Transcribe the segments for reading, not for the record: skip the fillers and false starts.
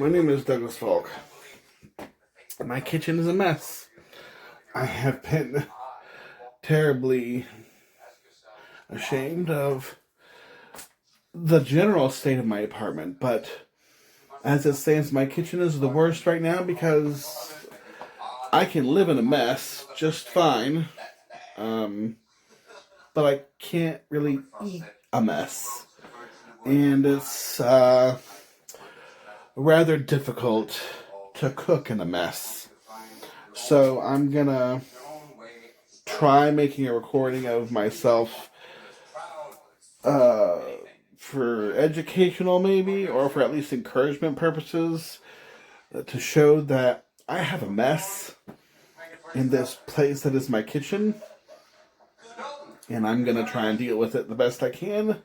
My name is Douglas Falk. My kitchen is a mess. I have been terribly ashamed of the general state of my apartment, but as it stands, my kitchen is the worst right now because I can live in a mess just fine, but I can't really eat a mess. And it's rather difficult to cook in a mess. So I'm gonna try making a recording of myself for educational maybe, or for at least encouragement purposes, to show that I have a mess in this place that is my kitchen, and I'm gonna try and deal with it the best I can,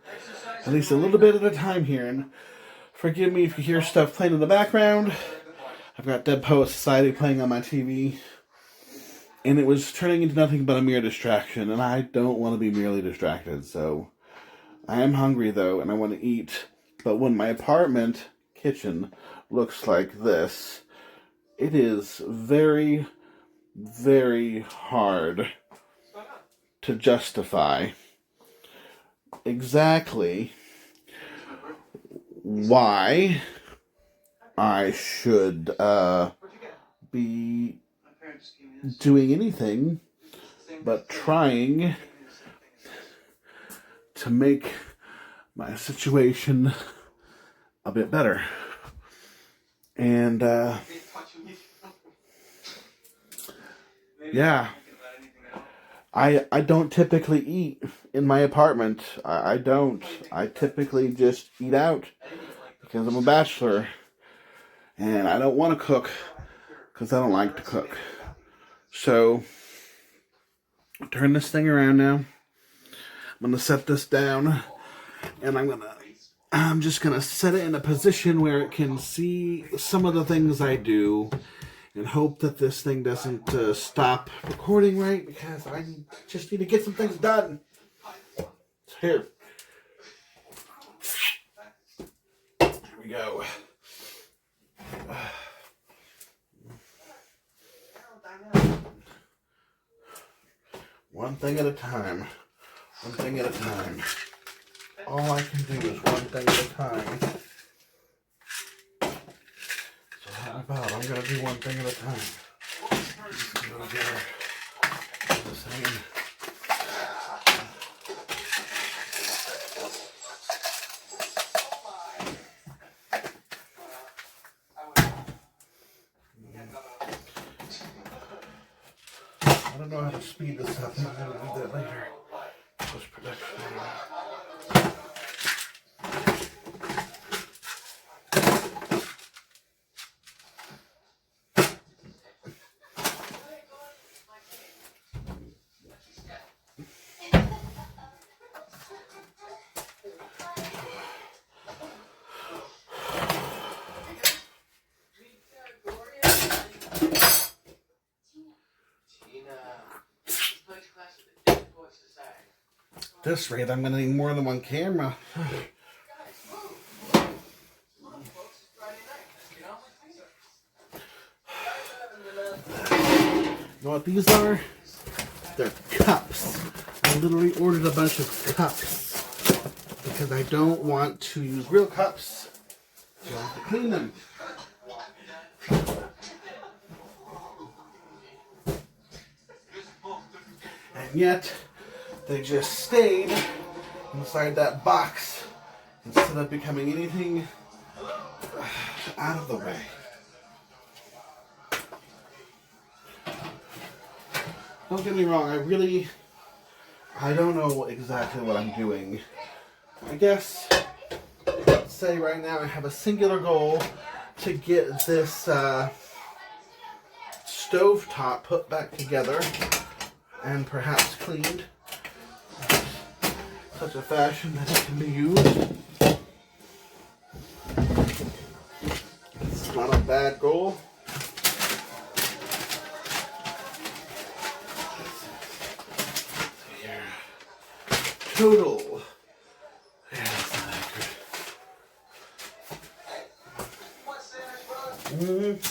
at least a little bit at a time here. And forgive me if you hear stuff playing in the background. I've got Dead Poet Society playing on my TV, and it was turning into nothing but a mere distraction, and I don't want to be merely distracted. So I am hungry though, and I want to eat. But when my apartment kitchen looks like this, it is very, very hard to justify exactly why I should be doing anything but trying to make my situation a bit better. And yeah, I don't typically eat in my apartment. I don't. I typically just eat out because I'm a bachelor, and I don't want to cook because I don't like to cook. So turn this thing around now. I'm gonna set this down, and I'm just gonna set it in a position where it can see some of the things I do, and hope that this thing doesn't stop recording right, because I just need to get some things done. So here we go. One thing at a time. One thing at a time. All I can do is one thing at a time. So how about I'm going to do one thing at a time. Go together. The same. I don't know how to speed this up. I'm going to do that later. Post-production. At this rate, I'm going to need more than one camera. You know what these are? They're cups. I literally ordered a bunch of cups because I don't want to use real cups. So I have to clean them. And yet, they just stayed inside that box instead of becoming anything out of the way. Don't get me wrong, I don't know exactly what I'm doing. I guess, let's say right now I have a singular goal to get this stovetop put back together and perhaps cleaned in such a fashion that it can be used. It's not a bad goal. Total. Yeah, that's not accurate. Bill.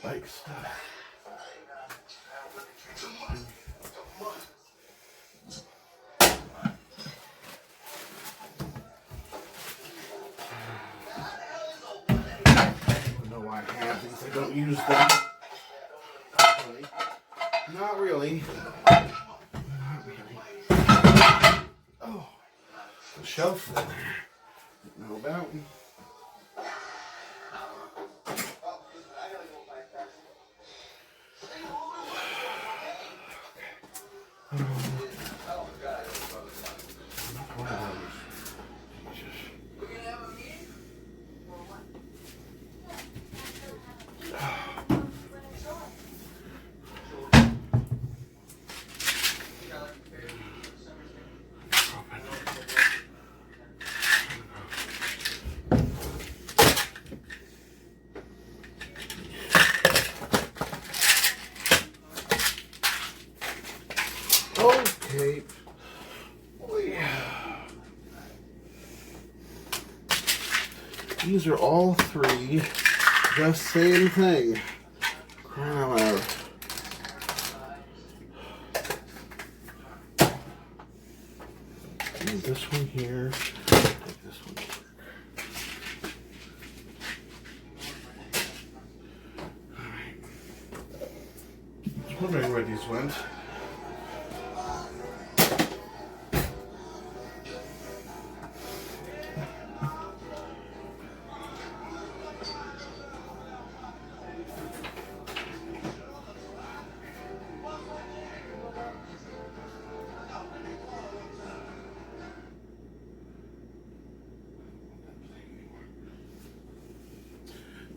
Like stuff. I have these. I don't use them. Not really. Not really. Oh, the shelf there. Didn't know about. Okay. Oh, yeah. These are all three the same thing. Crying out. And this one here. Take this one here. Alright. I was wondering where these went.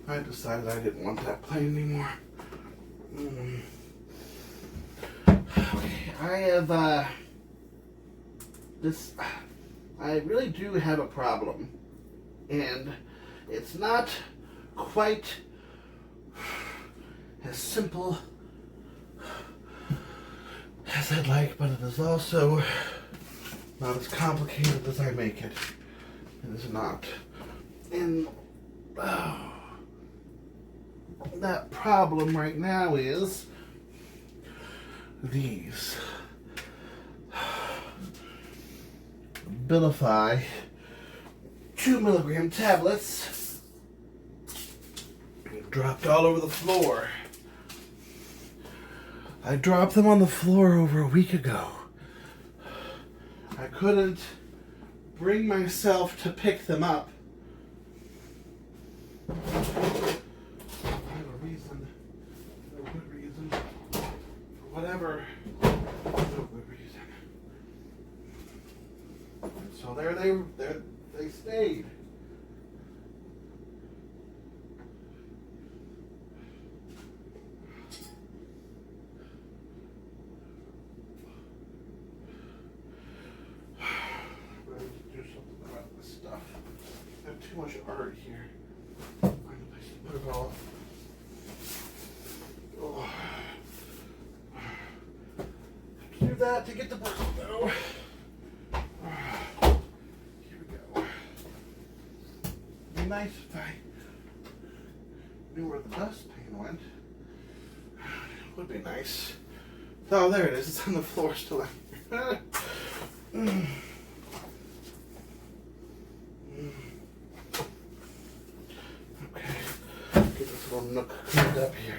I decided I didn't want that plane anymore. Okay, I have, this, I really do have a problem. And it's not quite as simple as I'd like, but it is also not as complicated as I make it. It is not. And, that problem right now is these Abilify 2 milligram tablets dropped all over the floor. I dropped them on the floor over a week ago. I couldn't bring myself to pick them up. Whatever, no good reason. So there they stayed. I'm ready to do something about this stuff. I have too much art here. Find a place to put it all. Oh. Do that to get the bird though. Here we go. It'd be nice if I knew where the dustpan went. It would be nice. Oh, there it is. It's on the floor still. Okay. Get this little nook cleaned up here.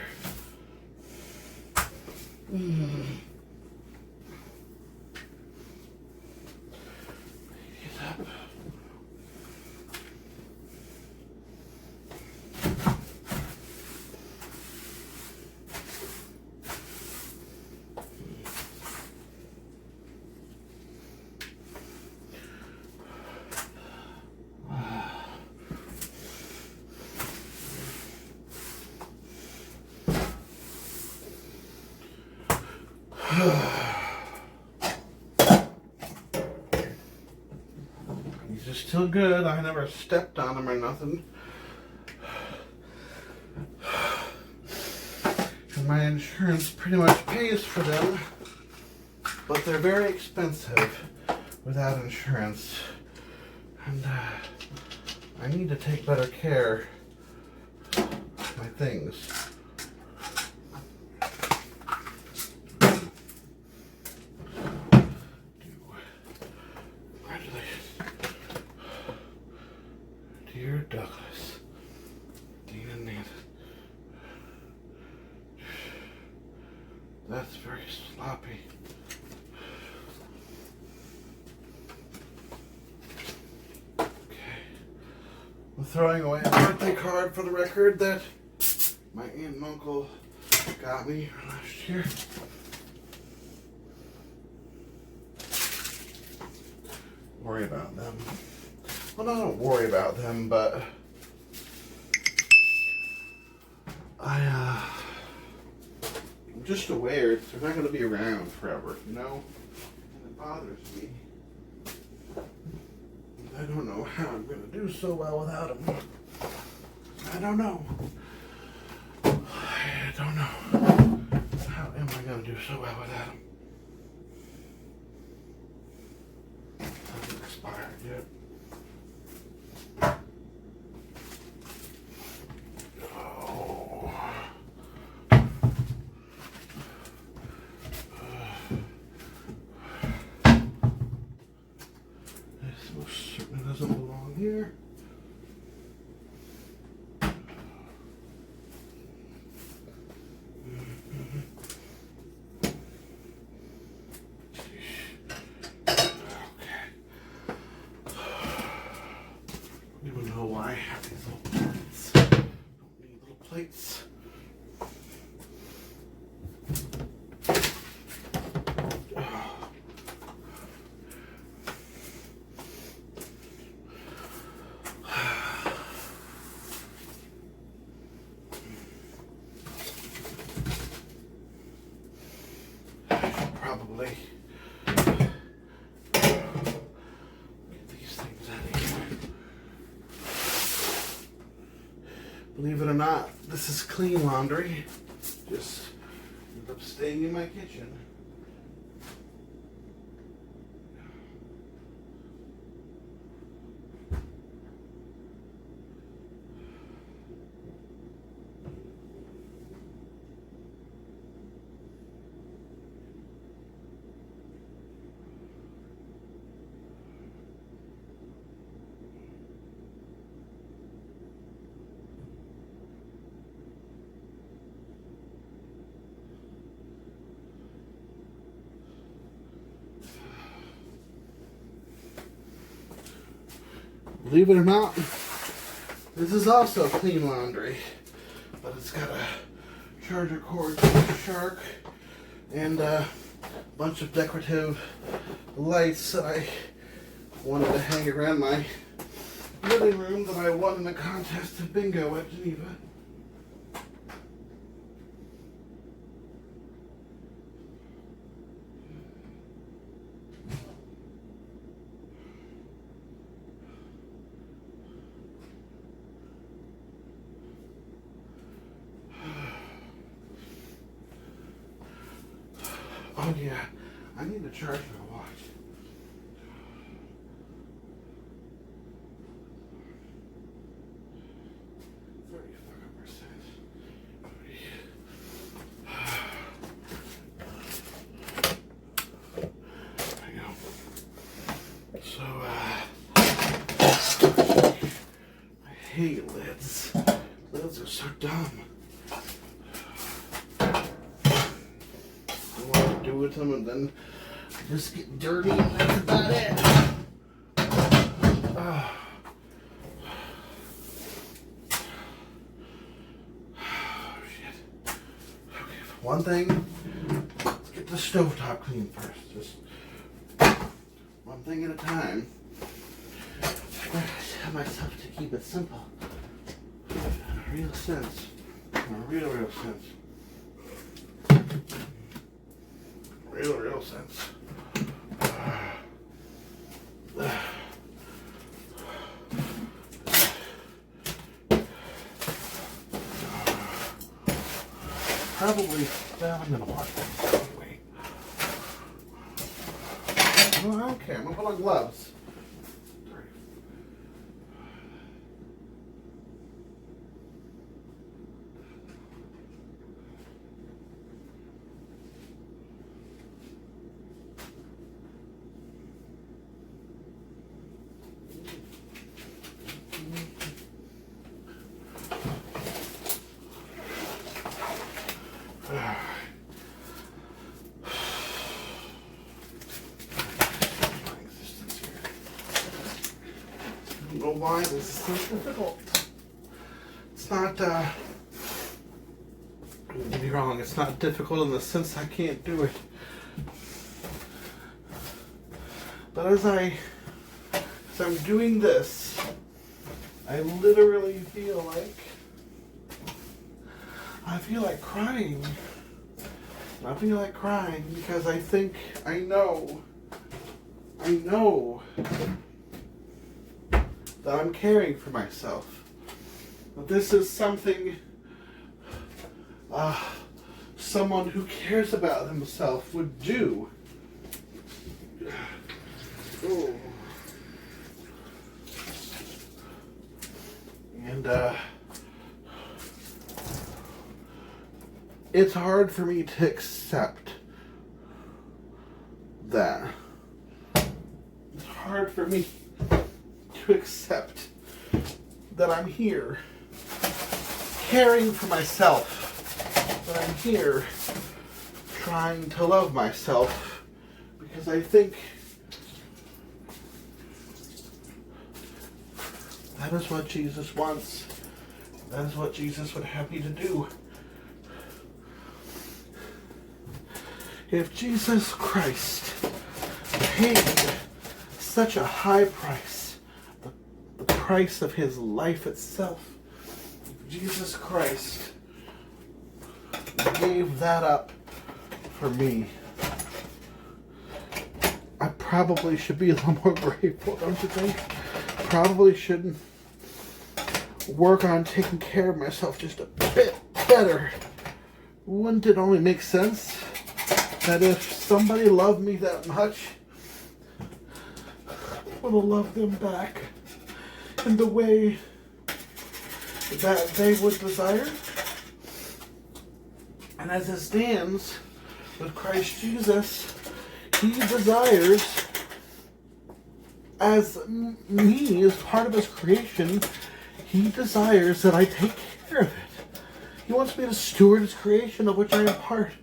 These are still good. I never stepped on them or nothing. and my insurance pretty much pays for them, but they're very expensive without insurance, and I need to take better care of my things. Dear Douglas, Dean and Nancy. That's very sloppy. Okay. I'm throwing away a birthday card for the record that my aunt and uncle got me last year. Worry about them. Well, I don't worry about them, but I'm just aware they're not going to be around forever, you know? And it bothers me. I don't know how I'm going to do so well without them. I don't know. I don't know. How am I going to do so well without them? Hasn't expired yet. Doesn't belong here. I don't even know why I have these little plates. I don't need little plates. Probably get these things out of here. Believe it or not, this is clean laundry. Just ended up staying in my kitchen. Believe it or not, this is also clean laundry, but it's got a charger cord for the shark and a bunch of decorative lights that I wanted to hang around my living room that I won in a contest of bingo at Geneva. Oh yeah, I need to charge my watch. So, I hate lids. Lids are so dumb. Do with them and then just get dirty and that's about it. Oh. Shit. Okay, one thing, let's get the stovetop clean first. Just one thing at a time. I tell myself to keep it simple. In a real sense. In a real sense. Real sense. probably, well, I'm gonna wash them anyway. No, I don't care. I'm gonna put on gloves. I don't know why this is so difficult. It's not, don't get me wrong, it's not difficult in the sense I can't do it. But as I'm doing this, I literally feel like crying. I feel like crying because I know that I'm caring for myself. But this is something someone who cares about himself would do. Ooh. And it's hard for me to accept that. It's hard for me to accept that I'm here caring for myself, that I'm here trying to love myself, because I think that is what Jesus wants. That is what Jesus would have me to do. If Jesus Christ paid such a high price, the price of his life itself, if Jesus Christ gave that up for me, I probably should be a little more grateful, don't you think? Probably should work on taking care of myself just a bit better. Wouldn't it only make sense that if somebody loved me that much, I would love them back in the way that they would desire? And as it stands with Christ Jesus, he desires, as me, as part of his creation, he desires that I take care of it. He wants me to steward his creation, of which I am part.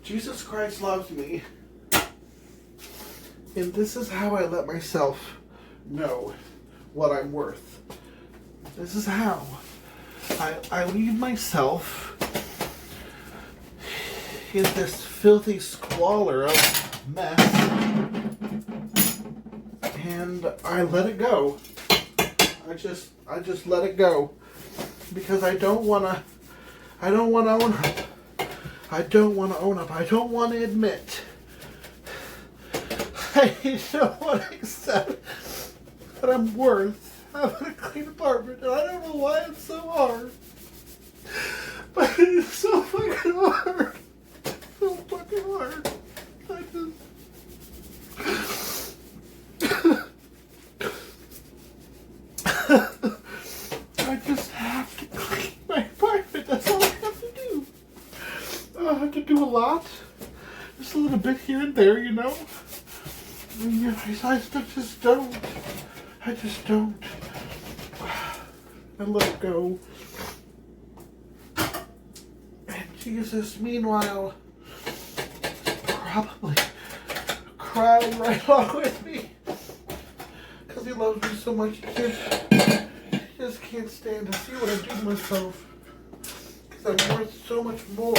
Jesus Christ loves me, and this is how I let myself know what I'm worth. This is how I leave myself in this filthy squalor of mess, and I let it go. I just let it go, because I don't want to own up. I don't want to own up. I don't want to admit. I don't want to accept that I'm worth having a clean apartment. And I don't know why it's so hard. But it's so fucking hard. So fucking hard. I just have to clean my apartment. That's all I have to do. I don't have to do a lot. Just a little bit here and there, you know. I just don't. I just don't. I let it go. And Jesus, meanwhile, probably crying right along with me, because he loves me so much. He just can't stand to see what I do to myself, because I'm worth so much more.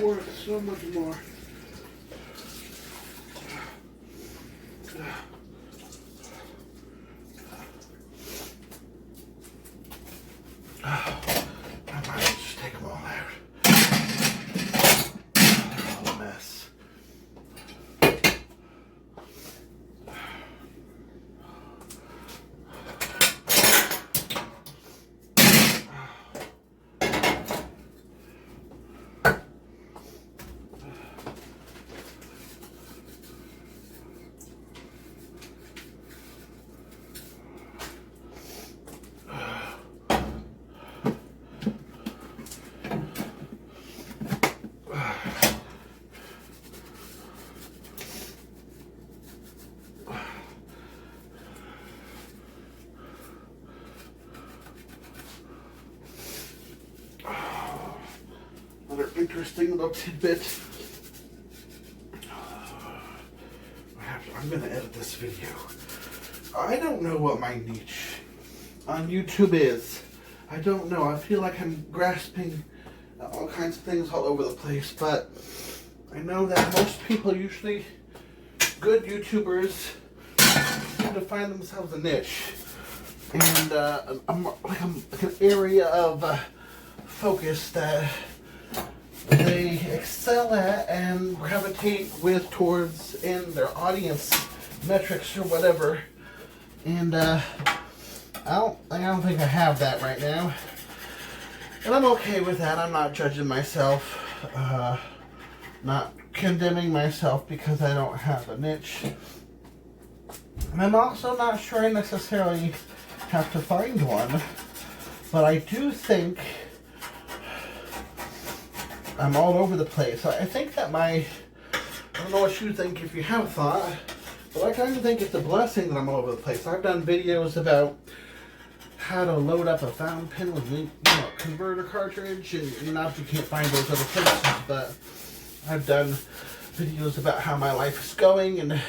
Worth so much more. I might just take them all out. They're all a mess. interesting little tidbit. I'm going to edit this video. I don't know what my niche on YouTube is. I don't know. I feel like I'm grasping all kinds of things all over the place, but I know that most people, usually good YouTubers, seem to find themselves a niche. And I'm like an area of focus that they excel at and gravitate towards in their audience metrics or whatever. And I don't think I have that right now. And I'm okay with that. I'm not judging myself, not condemning myself because I don't have a niche. And I'm also not sure I necessarily have to find one. But I do think I'm all over the place. I think that I don't know what you think if you have thought, but I kind of think it's a blessing that I'm all over the place. I've done videos about how to load up a fountain pen with a converter cartridge, and not that you can't find those other places, but I've done videos about how my life is going and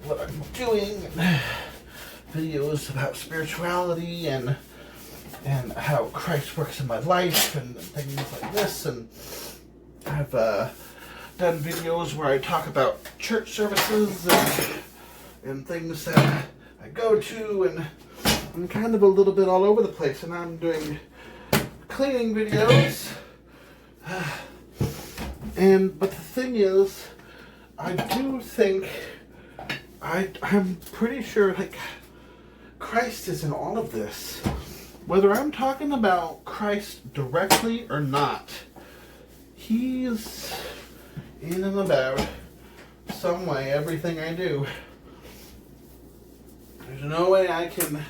what I'm doing, and videos about spirituality and how Christ works in my life and things like this. And I've done videos where I talk about church services and things that I go to, and I'm kind of a little bit all over the place. And I'm doing cleaning videos. But the thing is, I do think I'm pretty sure like Christ is in all of this. Whether I'm talking about Christ directly or not, He's in and about some way everything I do. There's no way I can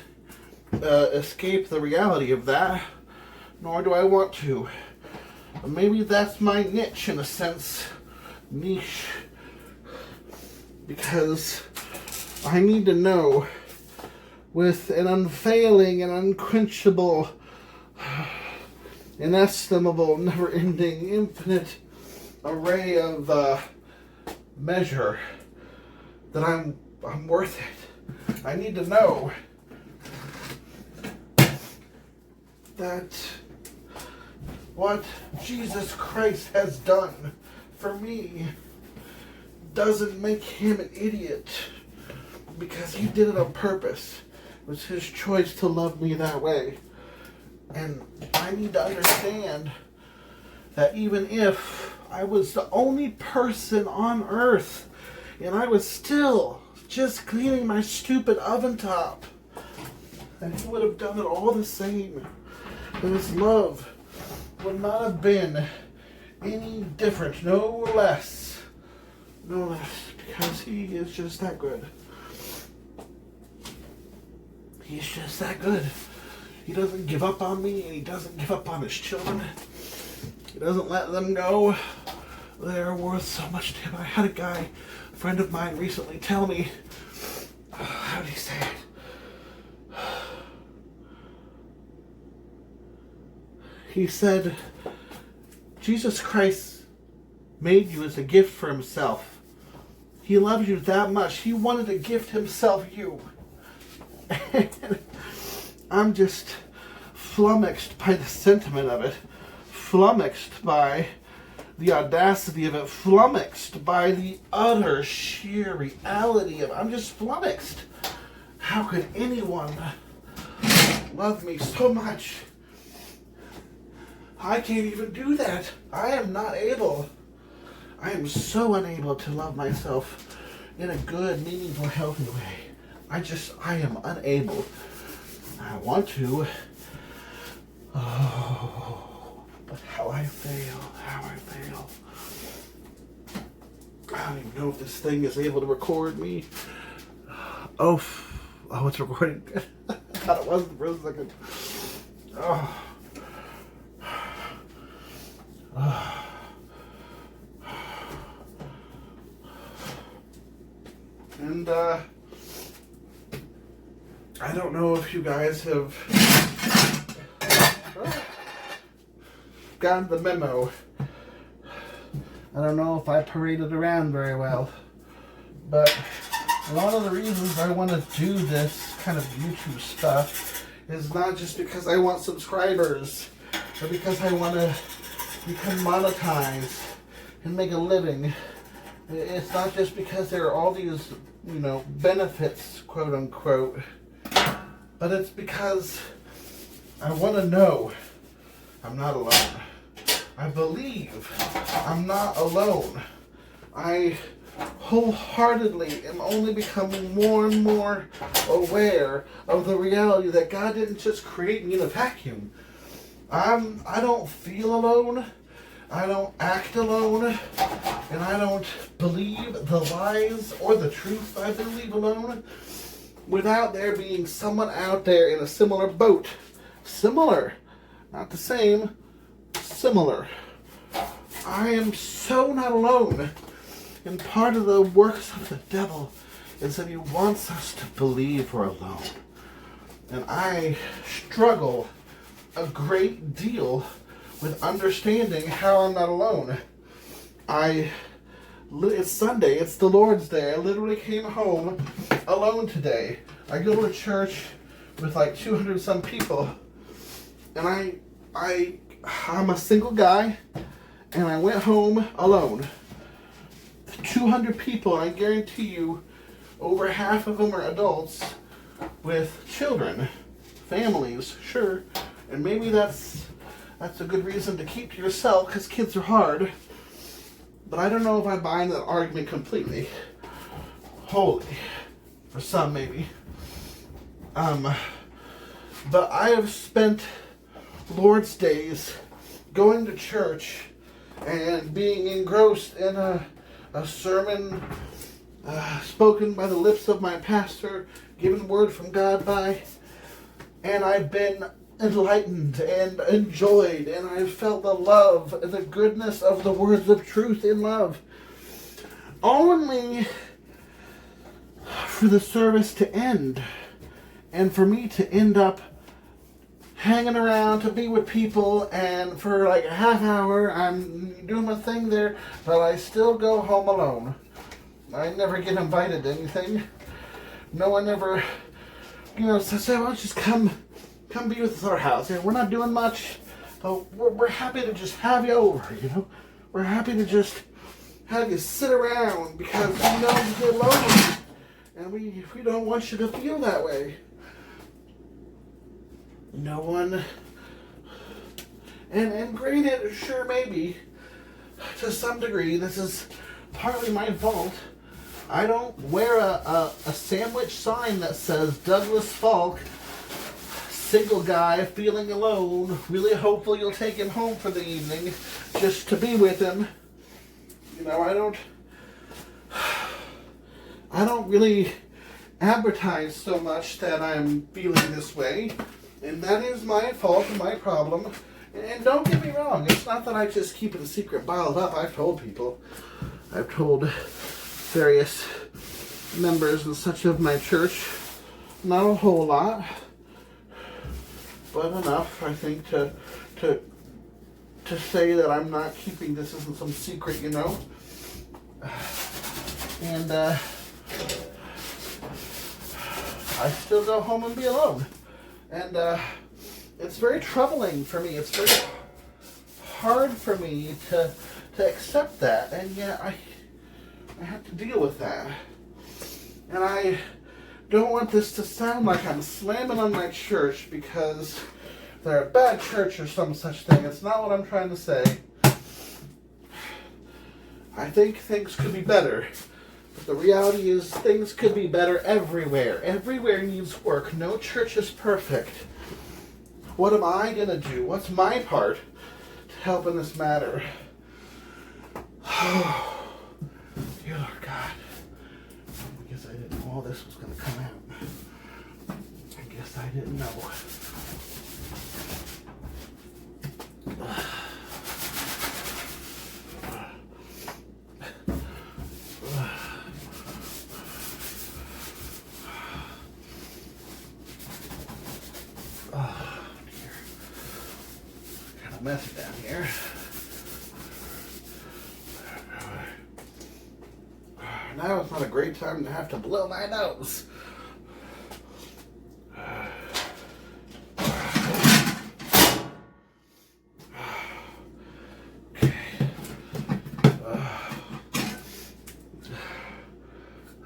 escape the reality of that, nor do I want to. But maybe that's my niche in a sense, niche, because I need to know with an unfailing and unquenchable, inestimable, never-ending, infinite array of measure that I'm worth it. I need to know that what Jesus Christ has done for me doesn't make him an idiot, because he did it on purpose. It was his choice to love me that way. And I need to understand that even if I was the only person on earth and I was still just cleaning my stupid oven top, that he would have done it all the same. And his love would not have been any different, no less, because he is just that good. He's just that good. He doesn't give up on me, and he doesn't give up on his children. He doesn't let them go. They're worth so much to him. I had a friend of mine recently tell me, how did he say it? He said, Jesus Christ made you as a gift for himself. He loves you that much. He wanted to gift himself you. I'm just flummoxed by the sentiment of it, flummoxed by the audacity of it, flummoxed by the utter sheer reality of it. I'm just flummoxed. How could anyone love me so much? I can't even do that. I am not able. I am so unable to love myself in a good, meaningful, healthy way. I am unable. I want to. Oh, but how I fail. I don't even know if this thing is able to record me. Oh, it's recording. I thought it wasn't for a second. Oh. And, I don't know if you guys have gotten the memo I don't know if I paraded around very well. But one of the reasons I want to do this kind of YouTube stuff is not just because I want subscribers, or because I want to become monetized and make a living. It's not just because there are all these, benefits, quote unquote, but it's because I want to know I'm not alone. I believe I'm not alone. I wholeheartedly am only becoming more and more aware of the reality that God didn't just create me in a vacuum. I don't feel alone. I don't act alone. And I don't believe the lies or the truth I believe alone without there being someone out there in a similar boat. Similar. Not the same. Similar. I am so not alone. And part of the works of the devil is that he wants us to believe we're alone. And I struggle a great deal with understanding how I'm not alone. It's Sunday, it's the Lord's Day. I literally came home alone today. I go to a church with like 200 some people. And I'm a single guy, and I went home alone. 200 people, and I guarantee you over half of them are adults with children, families, sure. And maybe that's a good reason to keep to yourself, because kids are hard. But I don't know if I buy into that argument completely. Wholly. For some, maybe. But I have spent Lord's days going to church and being engrossed in a sermon spoken by the lips of my pastor, given word from God by, and I've been enlightened and enjoyed, and I've felt the love and the goodness of the words of truth in love. Only for the service to end, and for me to end up hanging around to be with people, and for like a half hour I'm doing my thing there, but I still go home alone. I never get invited to anything. No one ever, says, "Hey, why don't you just come be with us at our house. We're not doing much, but we're happy to just have you over, We're happy to just have you sit around because we know you get lonely, and we don't want you to feel that way." No one, and granted, sure, maybe, to some degree, this is partly my fault. I don't wear a sandwich sign that says Douglas Falk, single guy, feeling alone, really hopeful you'll take him home for the evening, just to be with him. I don't really advertise so much that I'm feeling this way. And that is my fault and my problem. And don't get me wrong, it's not that I just keep it a secret bottled up. I've told people. I've told various members and such of my church. Not a whole lot, but enough, I think, to say that I'm not keeping this isn't some secret, And I still go home and be alone. And it's very troubling for me. It's very hard for me to accept that. And yet I have to deal with that. And I don't want this to sound like I'm slamming on my church because they're a bad church or some such thing. It's not what I'm trying to say. I think things could be better. But the reality is things could be better everywhere. Everywhere needs work. No church is perfect. What am I going to do? What's my part to help in this matter? Oh, dear Lord God. I guess I didn't know all this was going to come out. I guess I didn't know. Mess down here. Now it's not a great time to have to blow my nose. Okay.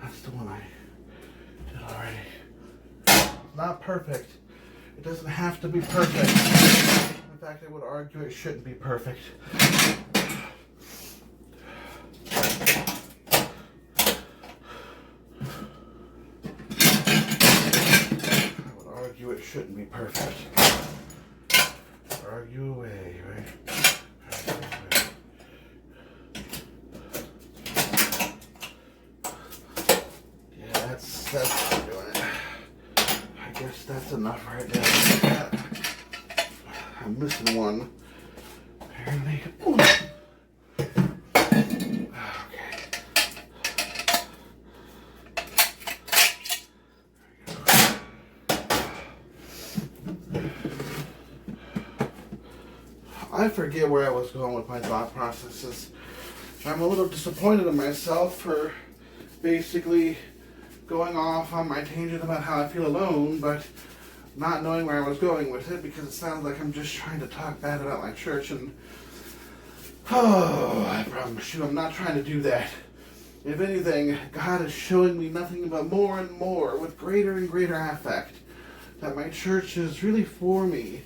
That's the one I did already. It's not perfect. It doesn't have to be perfect. In fact, I would argue it shouldn't be perfect. It shouldn't be perfect. Argue away, right? Yeah, that's doing it. I guess that's enough right now. I'm missing one. Apparently. Ooh. I forget where I was going with my thought processes. I'm a little disappointed in myself for basically going off on my tangent about how I feel alone, but not knowing where I was going with it, because it sounds like I'm just trying to talk bad about my church, and I promise you I'm not trying to do that. If anything, God is showing me nothing but more and more, with greater and greater affect, that my church is really for me,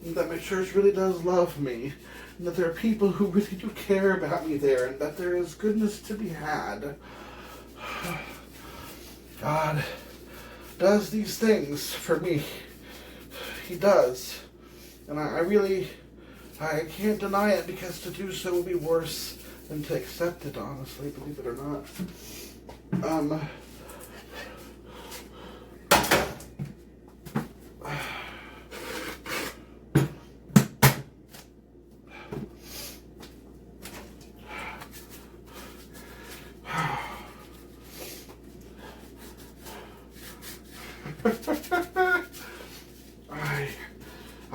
that my church really does love me, and that there are people who really do care about me there, and that there is goodness to be had. God does these things for me. He does. And I can't deny it, because to do so would be worse than to accept it, honestly, believe it or not.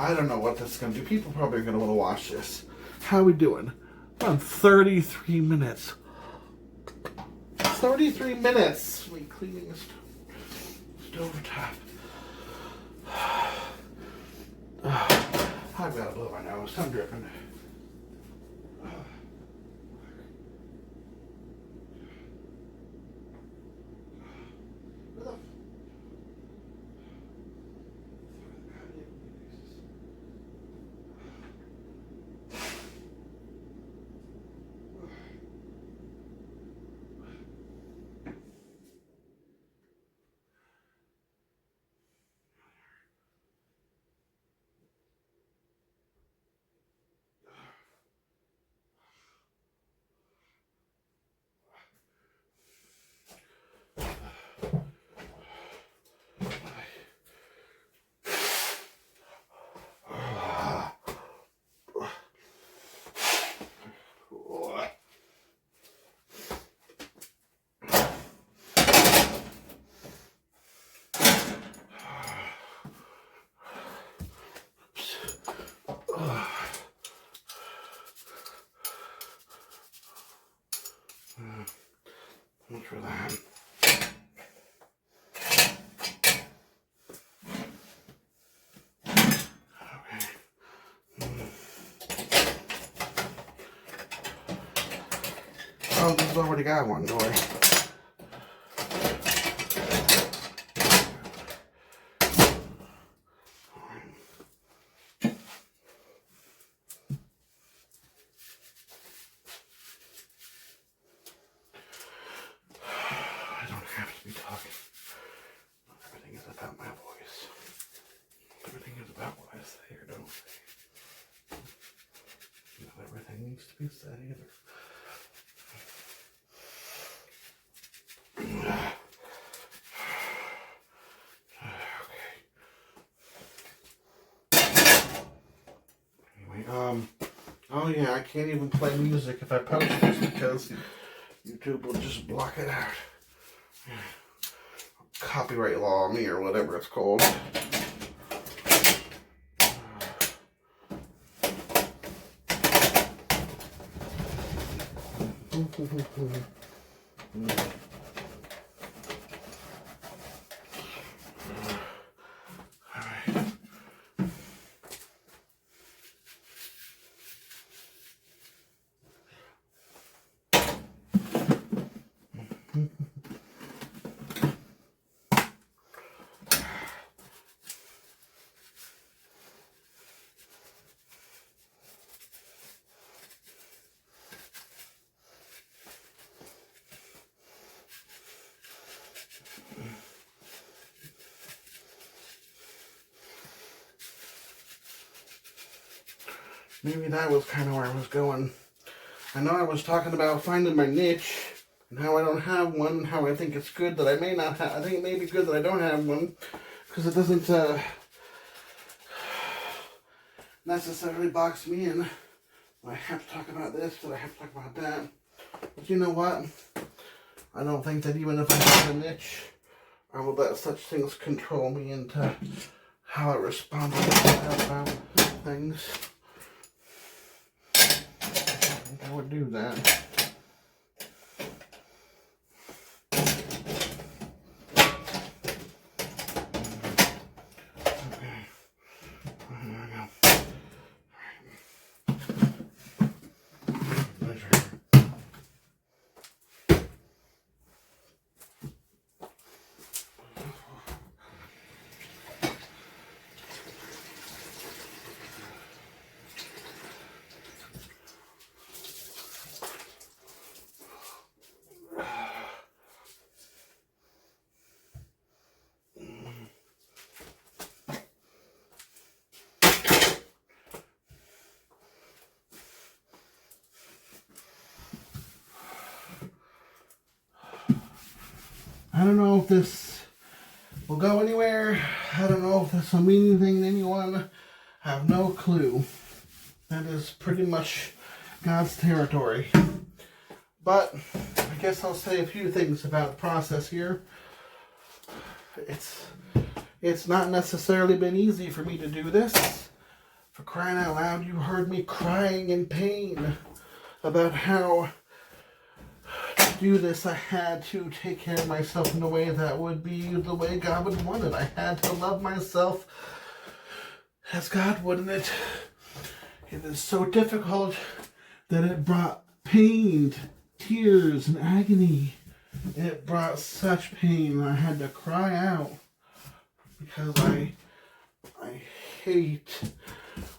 I don't know what this is going to do. People probably are going to want to watch this. How are we doing? We're on 33 minutes. 33 minutes. We cleaning the stove top. I've got to blow my nose. I'm dripping. Much for that. Okay. Oh, this has already got one, do I? Needs to be said either. Okay. Anyway, oh yeah, I can't even play music if I post this, because YouTube will just block it out. Copyright law on me, or whatever it's called. maybe that was kind of where I was going. I know I was talking about finding my niche and how I don't have one, how I think it's good that I may not have. I think it may be good that I don't have one because it doesn't necessarily box me in. I have to talk about this, but I have to talk about that. But you know what? I don't think that even if I have a niche, I will let such things control me into how I respond about things. I think I would do that. I don't know if this will go anywhere. I don't know if this will mean anything to anyone. I have no clue. That is pretty much God's territory. But I guess I'll say a few things about the process here. It's not necessarily been easy for me to do this. For crying out loud, you heard me crying in pain about how to do this. I had to take care of myself in a way that would be the way God would want it. I had to love myself as God would. It is so difficult that it brought pain, tears, and agony. It brought such pain. I had to cry out because I hate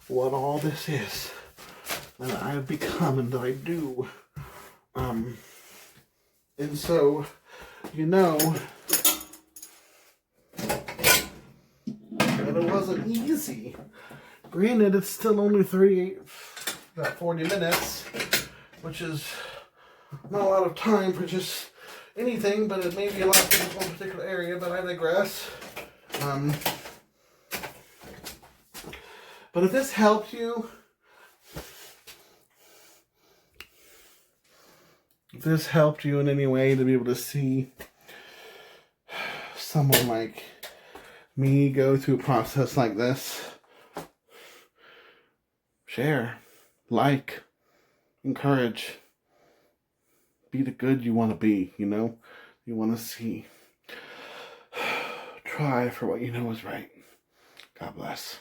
what all this is that I've become and that I do. And so, you know, that it wasn't easy. Granted, it's still only 40 minutes, which is not a lot of time for just anything, but it may be a lot for this one particular area, but I digress. But if this helped you, in any way to be able to see someone like me go through a process like this, share, like, encourage, be the good you want to be, you know, you want to see. Try for what you know is right. God bless.